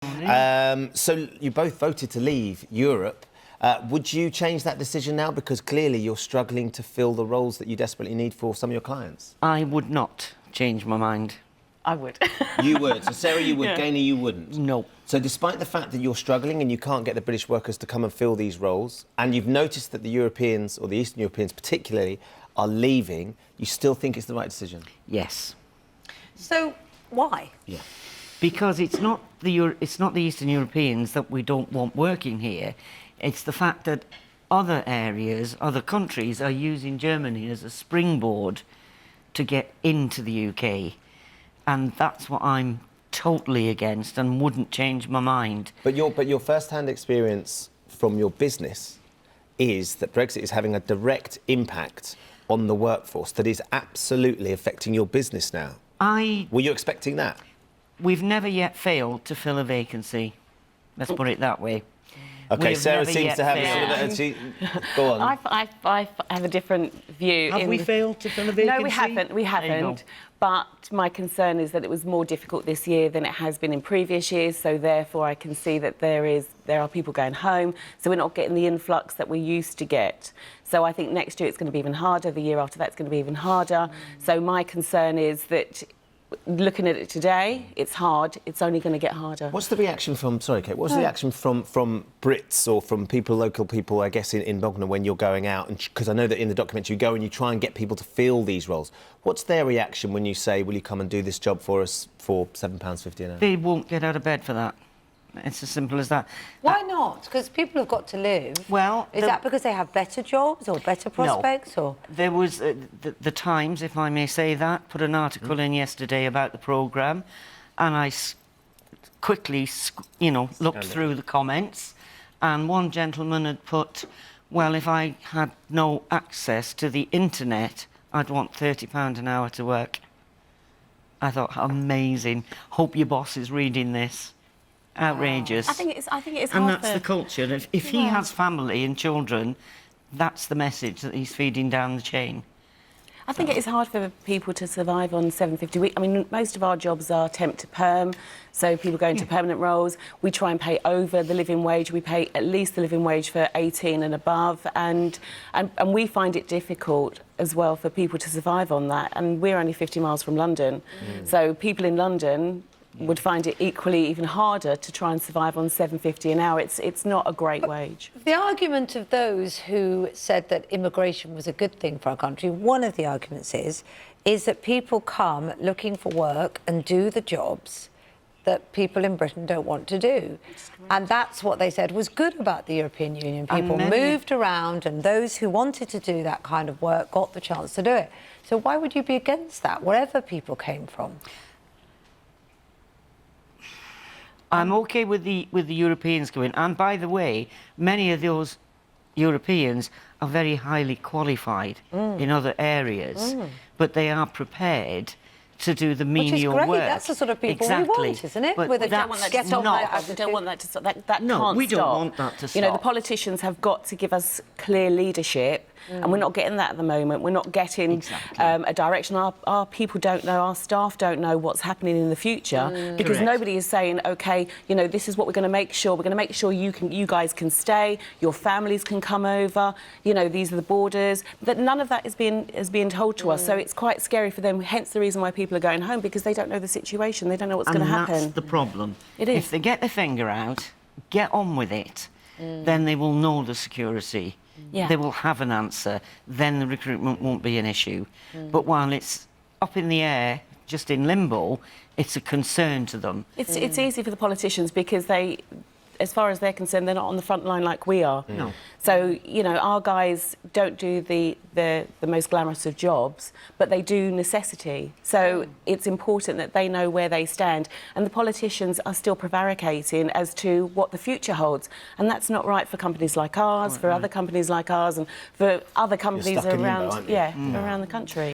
So you both voted to leave Europe. Would you change that decision now? Because clearly you're struggling to fill the roles that you desperately need for some of your clients. I would not change my mind. I would. You would. So Sarah, you would. Yeah. Gaynor, you wouldn't. No. So despite the fact that you're struggling and you can't get the British workers to come and fill these roles, and you've noticed that the Europeans, or the Eastern Europeans particularly, are leaving, you still think it's the right decision? Yes. So why? Yeah. Because it's not the Eastern Europeans that we don't want working here. It's the fact that other areas, other countries are using Germany as a springboard to get into the UK. And that's what I'm totally against and wouldn't change my mind. But your first-hand experience from your business is that Brexit is having a direct impact on the workforce that is absolutely affecting your business now. Were you expecting that? We've never yet failed to fill a vacancy. Let's put it that way. OK, Sarah seems to have a sort of... Go on. I have a different view. Have we failed to fill a vacancy? No, we haven't. But my concern is that it was more difficult this year than it has been in previous years, so therefore I can see that there are people going home, so we're not getting the influx that we used to get. So I think next year it's going to be even harder, the year after that's going to be even harder. So my concern is that looking at it today, it's hard. It's only going to get harder. What's the reaction from... Sorry, Kate. What's the reaction from Brits or from local people, I guess, in Bognor when you're going out? Because I know that in the documentary you go and you try and get people to fill these roles. What's their reaction when you say, will you come and do this job for us for £7.50 an hour? They won't get out of bed for that. It's as simple as that. Why not? Because people have got to live. Well... Is that because they have better jobs or better prospects? No. Or There was... the Times, if I may say that, put an article in yesterday about the programme, and I quickly, looked through the comments, and one gentleman had put, well, if I had no access to the internet, I'd want £30 an hour to work. I thought, amazing. Hope your boss is reading this. Outrageous. I think it is and hard that's the culture. If he has family and children, that's the message that he's feeding down the chain. I think it is hard for people to survive on £7.50 a week. I mean, most of our jobs are temp to perm, so people go into permanent roles. We try and pay over the living wage. We pay at least the living wage for 18 and above, and we find it difficult as well for people to survive on that. And we're only 50 miles from London, so people in London would find it equally even harder to try and survive on £7.50 an hour. It's not a great wage. the argument of those who said that immigration was a good thing for our country, one of the arguments is that people come looking for work and do the jobs that people in Britain don't want to do. And that's what they said was good about the European Union. People moved around, and those who wanted to do that kind of work got the chance to do it. So why would you be against that, wherever people came from? I'm OK with the Europeans going. And by the way, many of those Europeans are very highly qualified in other areas, but they are prepared to do the menial work. Which is great. That's the sort of people we want, isn't it? But We don't want that to stop. We don't want that to stop. That can't stop. We don't want that to stop. You know, the politicians have got to give us clear leadership, and we're not getting that at the moment. We're not getting a direction. Our people don't know, our staff don't know what's happening in the future, because nobody is saying, OK, you know, this is what we're going to make sure. We're going to make sure you guys can stay, your families can come over, you know, these are the borders. That none of that is being told to us, so it's quite scary for them, hence the reason why people are going home, because they don't know the situation, they don't know what's going to happen. And that's the problem. It is. If they get their finger out, get on with it, then they will know the security. Yeah. They will have an answer, then the recruitment won't be an issue. But while it's up in the air, just in limbo, it's a concern to them. It's easy for the politicians because they, as far as they're concerned, they're not on the front line like we are. No. So, you know, our guys don't do the most glamorous of jobs, but they do necessity. So it's important that they know where they stand. And the politicians are still prevaricating as to what the future holds. And that's not right for companies like ours, for other companies like ours, and for other companies around, around the country.